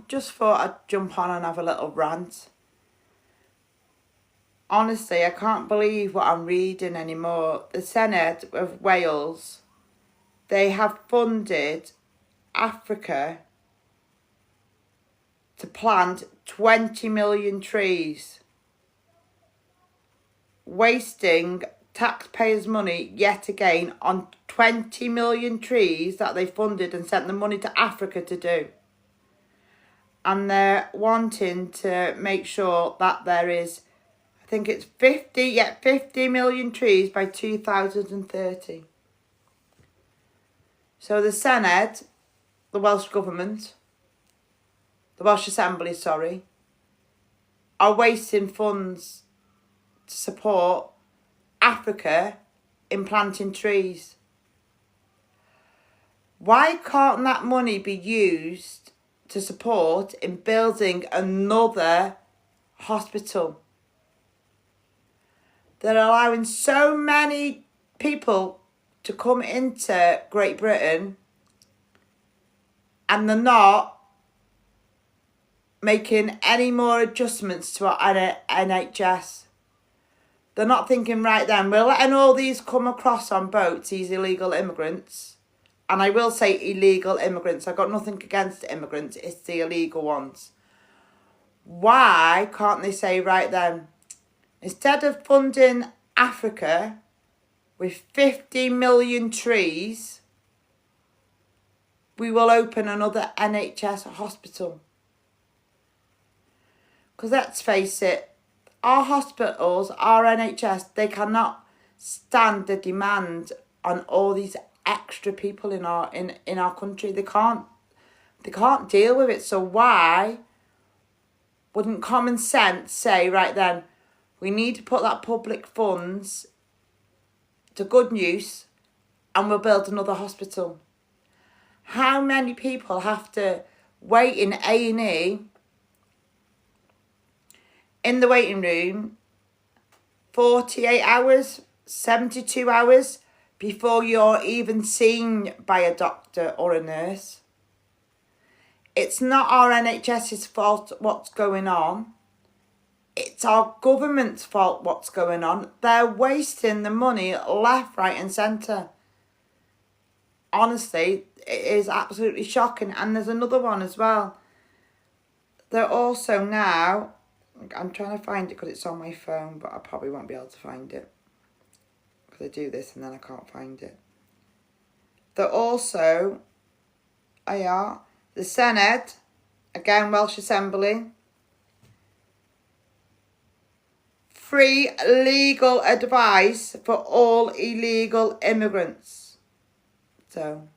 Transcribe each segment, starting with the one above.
just thought I'd jump on and have a little rant. Honestly, I can't believe what I'm reading anymore. The Senedd of Wales, they have funded Africa to plant 20 million trees, wasting taxpayers' money yet again on 20 million trees that they funded and sent the money to Africa to do. And they're wanting to make sure that there is, I think it's 50 million trees by 2030. So the Senedd, the Welsh Government, the Welsh Assembly, sorry, are wasting funds to support Africa in planting trees. Why can't that money be used to support in building another hospital? They're allowing so many people to come into Great Britain and they're not making any more adjustments to our NHS. They're not thinking, right then, we're letting all these come across on boats, these illegal immigrants. And I will say illegal immigrants. I've got nothing against immigrants. It's the illegal ones. Why can't they say, right then, instead of funding Africa with 50 million trees, we will open another NHS hospital? Because let's face it, our hospitals, our NHS, they cannot stand the demand on all these extra people in our country. They can't deal with it. So why wouldn't common sense say, right then, we need to put that public funds to good use and we'll build another hospital? How many people have to wait in A&E in the waiting room 48 hours, 72 hours before you're even seen by a doctor or a nurse? It's not our NHS's fault what's going on. It's our government's fault what's going on. They're wasting the money left, right and centre. Honestly, it is absolutely shocking. And there's another one as well. They're also now, I'm trying to find it because it's on my phone, but I probably won't be able to find it. Because I do this and then I can't find it. They're also, the Senedd, again Welsh Assembly, free legal advice for all illegal immigrants. So,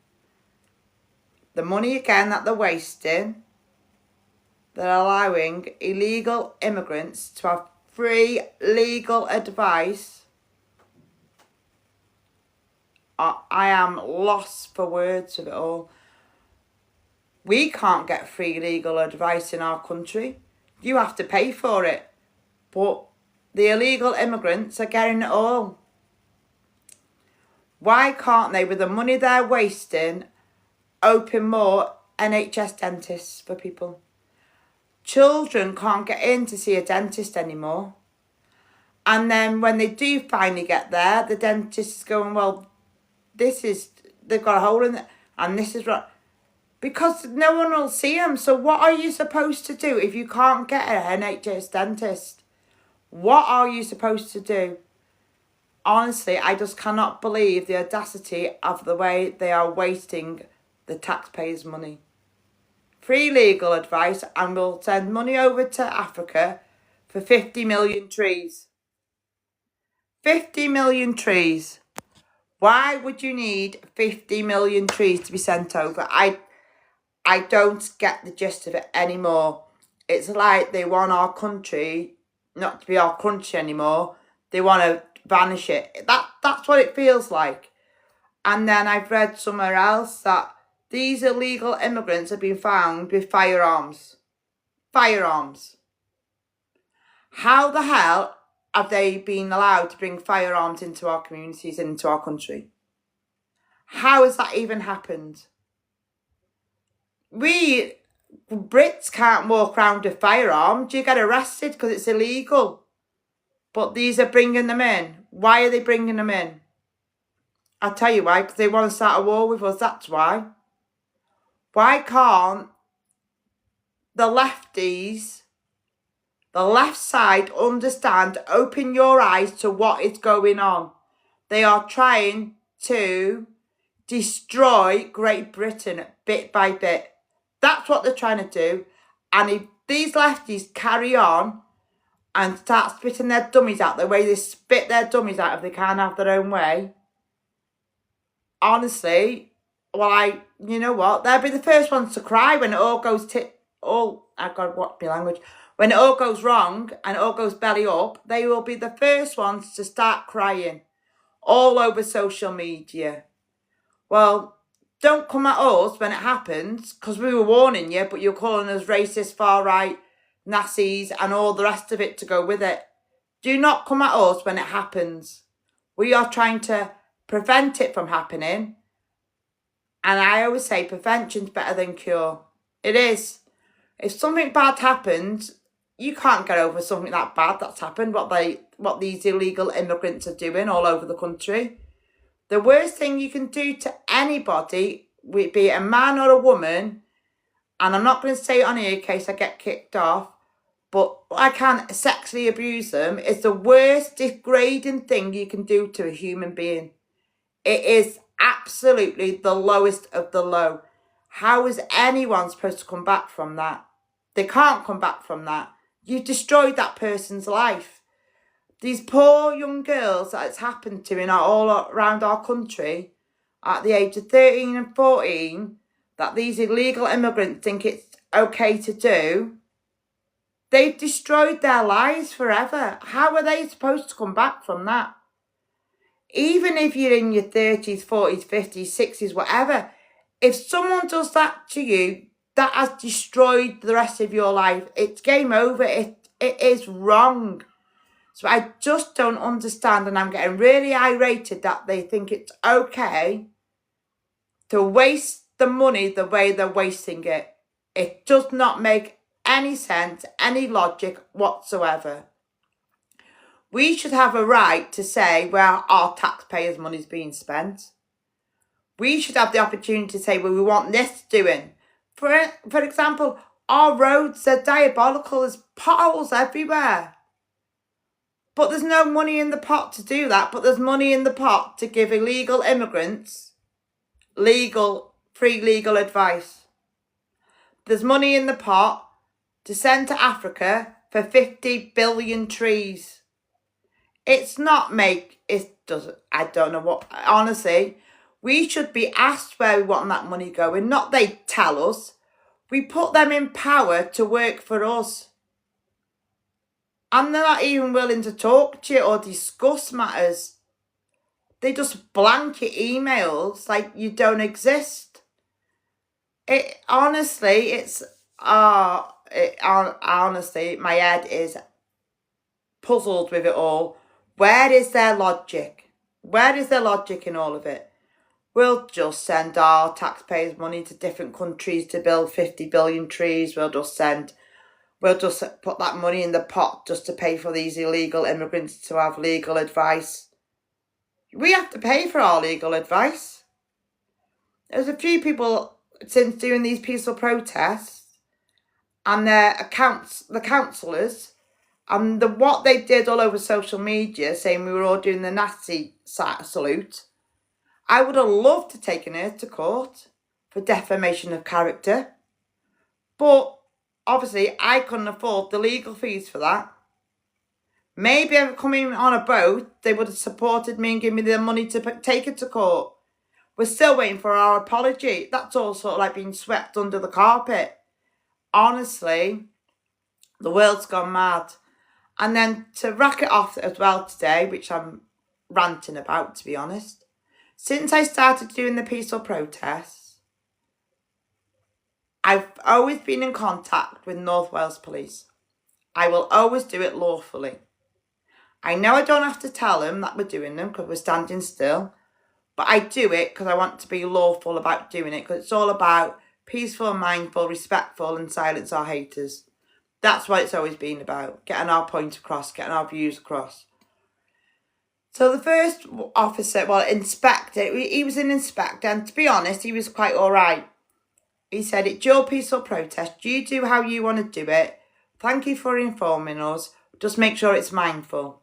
the money again that they're wasting, they're allowing illegal immigrants to have free legal advice. I am lost for words of it all. We can't get free legal advice in our country. You have to pay for it. But the illegal immigrants are getting it all. Why can't they, with the money they're wasting, open more NHS dentists for people? Children can't get in to see a dentist anymore. And then when they do finally get there, the dentist is going, well, they've got a hole in it, and this is right. Because no one will see them. So what are you supposed to do if you can't get an NHS dentist? What are you supposed to do? Honestly, I just cannot believe the audacity of the way they are wasting the taxpayers' money. Free legal advice and we'll send money over to Africa for 50 million trees. 50 million trees. Why would you need 50 million trees to be sent over? I don't get the gist of it anymore. It's like they want our country not to be our country anymore. They want to vanish it. That's what it feels like. And then I've read somewhere else that these illegal immigrants have been found with firearms. Firearms. How the hell have they been allowed to bring firearms into our communities and into our country? How has that even happened? We Brits can't walk around with firearms. You get arrested because it's illegal. But these are bringing them in. Why are they bringing them in? I'll tell you why, because they want to start a war with us, that's why. Why can't the lefties, the left side, understand, open your eyes to what is going on? They are trying to destroy Great Britain bit by bit. That's what they're trying to do. And if these lefties carry on and start spitting their dummies out the way they spit their dummies out if they can't have their own way, honestly, well, you know what? They'll be the first ones to cry when it all goes I've got to watch my language. When it all goes wrong and it all goes belly up, they will be the first ones to start crying all over social media. Well, don't come at us when it happens, because we were warning you, but you're calling us racist, far-right, Nazis, and all the rest of it to go with it. Do not come at us when it happens. We are trying to prevent it from happening. And I always say prevention's better than cure. It is. If something bad happens, you can't get over something that bad that's happened, what these illegal immigrants are doing all over the country. The worst thing you can do to anybody, be it a man or a woman, and I'm not going to say it on here in case I get kicked off, but I can't sexually abuse them, is the worst degrading thing you can do to a human being. It is absolutely the lowest of the low. How is anyone supposed to come back from that? They can't come back from that. You've destroyed that person's life. These poor young girls that it's happened to all around our country at the age of 13 and 14, that these illegal immigrants think it's okay to do, they've destroyed their lives forever. How are they supposed to come back from that? Even if you're in your 30s, 40s, 50s, 60s, whatever, if someone does that to you, that has destroyed the rest of your life. It's game over. It is wrong. So I just don't understand, and I'm getting really irritated that they think it's okay to waste the money the way they're wasting it. It does not make any sense, any logic whatsoever. We should have a right to say where our taxpayers' money is being spent. We should have the opportunity to say, well, we want this doing. For example, our roads are diabolical. There's potholes everywhere. But there's no money in the pot to do that. But there's money in the pot to give illegal immigrants free legal advice. There's money in the pot to send to Africa for 50 billion trees. It's not I don't know what, honestly, we should be asked where we want that money going, not they tell us. We put them in power to work for us. And they're not even willing to talk to you or discuss matters. They just blanket emails like you don't exist. Honestly, my head is puzzled with it all. Where is their logic? Where is their logic in all of it? We'll just send our taxpayers' money to different countries to build 50 billion trees. We'll just put that money in the pot just to pay for these illegal immigrants to have legal advice. We have to pay for our legal advice. There's a few people since doing these peaceful protests and the councillors and what they did all over social media saying we were all doing the Nazi salute. I would have loved to take her to court for defamation of character. But obviously I couldn't afford the legal fees for that. Maybe if coming on a boat, they would have supported me and given me the money to take her to court. We're still waiting for our apology. That's all sort of like being swept under the carpet. Honestly, the world's gone mad. And then to rack it off as well today, which I'm ranting about, to be honest, since I started doing the peaceful protests, I've always been in contact with North Wales Police. I will always do it lawfully. I know I don't have to tell them that we're doing them because we're standing still, but I do it because I want to be lawful about doing it, because it's all about peaceful, mindful, respectful, and silence our haters. That's what it's always been about, getting our point across, getting our views across. So the first officer, inspector, he was an inspector, and to be honest, he was quite all right. He said, it's your peaceful protest. You do how you want to do it. Thank you for informing us. Just make sure it's mindful.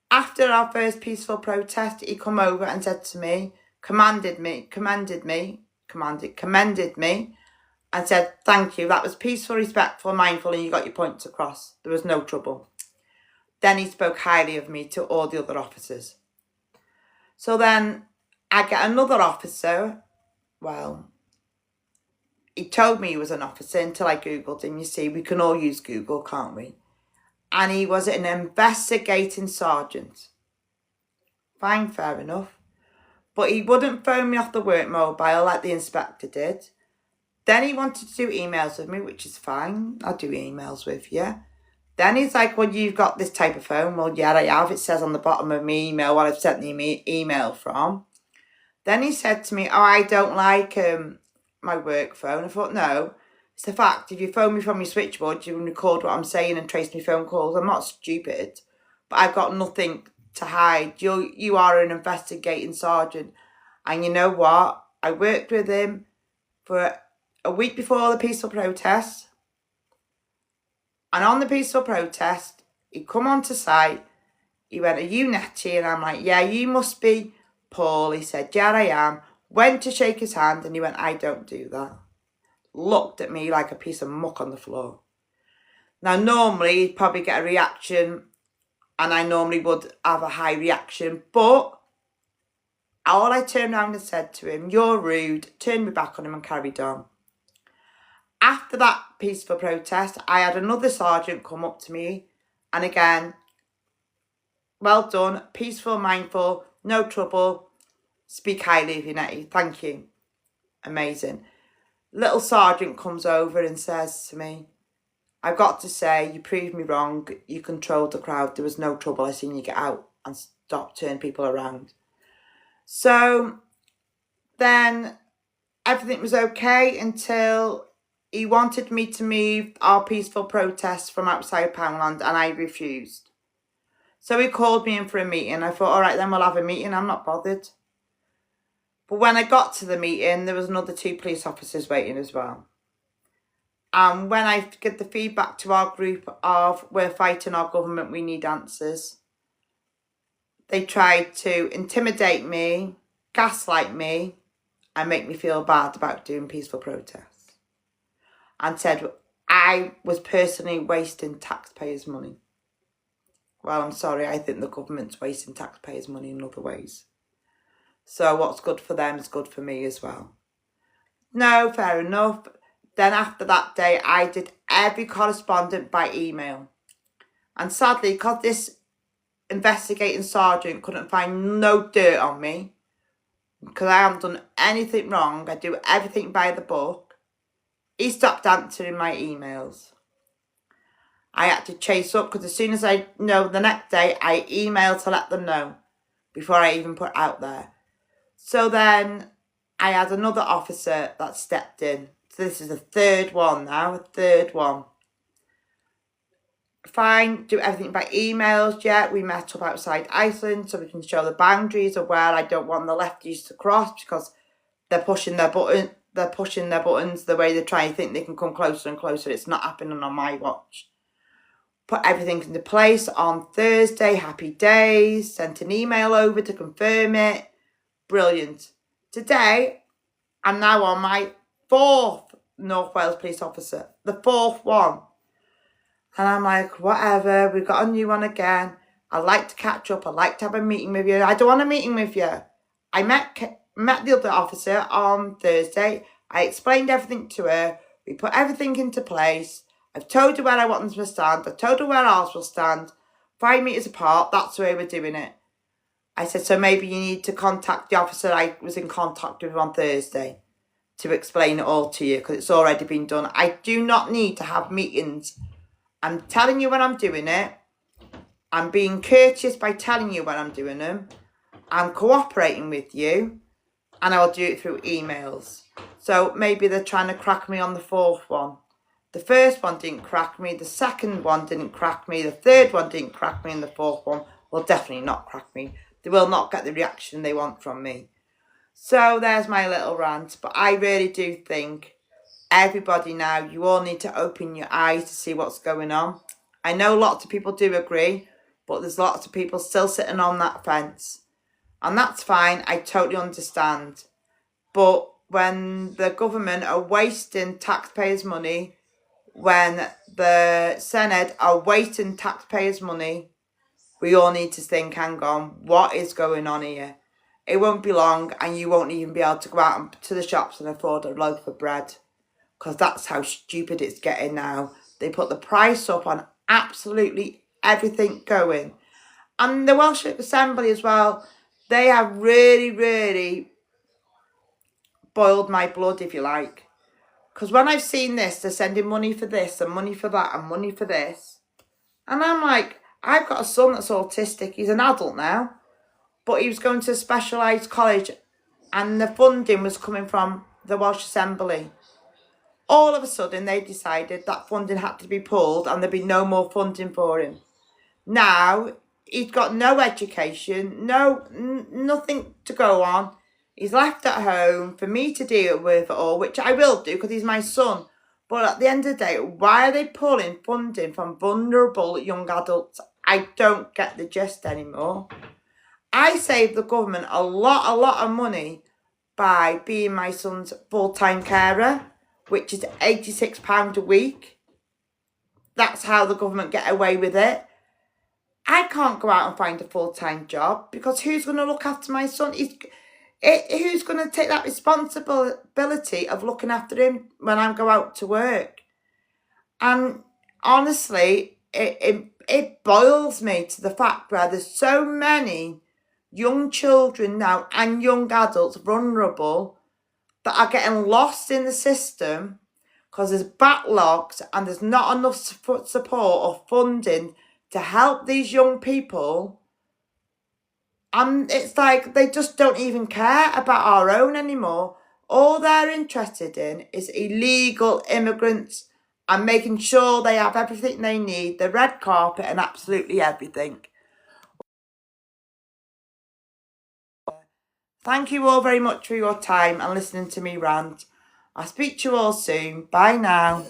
After our first peaceful protest, he come over and said to me, commended me, and said, thank you. That was peaceful, respectful, mindful, and you got your points across. There was no trouble. Then he spoke highly of me to all the other officers. So then I get another officer. Well, he told me he was an officer until I Googled him. You see, we can all use Google, can't we? And he was an investigating sergeant. Fine, fair enough. But he wouldn't phone me off the work mobile like the inspector did. Then he wanted to do emails with me, which is fine. I'll do emails with you. Then he's like, well, you've got this type of phone. Well, yeah, I have. It says on the bottom of my email what I've sent the email from. Then he said to me, oh, I don't like my work phone. I thought, no, it's the fact. If you phone me from your switchboard, you can record what I'm saying and trace my phone calls. I'm not stupid, but I've got nothing to hide. You are an investigating sergeant. And you know what? I worked with him for a week before the peaceful protest. And on the peaceful protest, he come onto site. He went, are you Nettie? And I'm like, yeah, you must be Paul. He said, yeah, I am. Went to shake his hand and he went, I don't do that. Looked at me like a piece of muck on the floor. Now, normally he'd probably get a reaction and I normally would have a high reaction. But all I turned around and said to him, you're rude, turned me back on him and carried on. After that peaceful protest, I had another sergeant come up to me and again, well done, peaceful, mindful, no trouble, speak highly of you, Nettie, thank you. Amazing. Little sergeant comes over and says to me, I've got to say, you proved me wrong, you controlled the crowd, there was no trouble, I seen you get out and stop turning people around. So then everything was okay until he wanted me to move our peaceful protest from outside Poundland and I refused. So he called me in for a meeting. I thought, all right, then we'll have a meeting. I'm not bothered. But when I got to the meeting, there was another 2 police officers waiting as well. And when I get the feedback to our group of we're fighting our government, we need answers, they tried to intimidate me, gaslight me, and make me feel bad about doing peaceful protests. And said I was personally wasting taxpayers' money. Well, I'm sorry, I think the government's wasting taxpayers' money in other ways. So what's good for them is good for me as well. No, fair enough. Then after that day, I did every correspondence by email. And sadly, because this investigating sergeant couldn't find no dirt on me, because I haven't done anything wrong, I do everything by the book, he stopped answering my emails. I had to chase up because as soon as I know the next day, I emailed to let them know before I even put out there. So then I had another officer that stepped in. So this is the third one now, Fine, do everything by emails, yeah. We met up outside Iceland so we can show the boundaries of where I don't want the lefties to cross because they're pushing their buttons the way they try and think they can come closer and closer. It's not happening on my watch. Put everything into place on Thursday, happy days, sent an email over to confirm it. Brilliant. Today, I'm now on my 4th North Wales police officer, the 4th one. And I'm like, whatever, we've got a new one again. I'd like to catch up. I'd like to have a meeting with you. I don't want a meeting with you. I met the other officer on Thursday. I explained everything to her. We put everything into place. I've told her where I want them to stand. I've told her where ours will stand. 5 metres apart, that's the way we're doing it. I said, so maybe you need to contact the officer I was in contact with on Thursday to explain it all to you because it's already been done. I do not need to have meetings. I'm telling you when I'm doing it. I'm being courteous by telling you when I'm doing them. I'm cooperating with you. and I'll do it through emails. So maybe they're trying to crack me on the fourth one. The first one didn't crack me, the second one didn't crack me, the third one didn't crack me, and the fourth one will definitely not crack me. They will not get the reaction they want from me. So there's my little rant, but I really do think everybody now, you all need to open your eyes to see what's going on. I know lots of people do agree, but there's lots of people still sitting on that fence. And that's fine, I totally understand. But when the government are wasting taxpayers' money, when the Senate are wasting taxpayers' money, we all need to think, hang on, what is going on here? It won't be long and you won't even be able to go out to the shops and afford a loaf of bread. Because that's how stupid it's getting now. They put the price up on absolutely everything going. And the Welsh Assembly as well, they have really, really boiled my blood, if you like. Because when I've seen this, they're sending money for this and money for that and money for this. And I'm like, I've got a son that's autistic. He's an adult now. But he was going to a specialised college and the funding was coming from the Welsh Assembly. All of a sudden, they decided that funding had to be pulled and there'd be no more funding for him. Now, he's got no education, nothing to go on. He's left at home for me to deal with it all, which I will do because he's my son. But at the end of the day, why are they pulling funding from vulnerable young adults? I don't get the gist anymore. I saved the government a lot of money by being my son's full-time carer, which is £86 a week. That's how the government get away with it. I can't go out and find a full-time job because who's going to look after my son? Who's going to take that responsibility of looking after him when I go out to work? And honestly, it boils me to the fact where there's so many young children now and young adults vulnerable that are getting lost in the system because there's backlogs and there's not enough support or funding to help these young people. And it's like they just don't even care about our own anymore. All they're interested in is illegal immigrants and making sure they have everything they need, the red carpet and absolutely everything. Thank you all very much for your time and listening to me rant. I'll speak to you all soon. Bye now.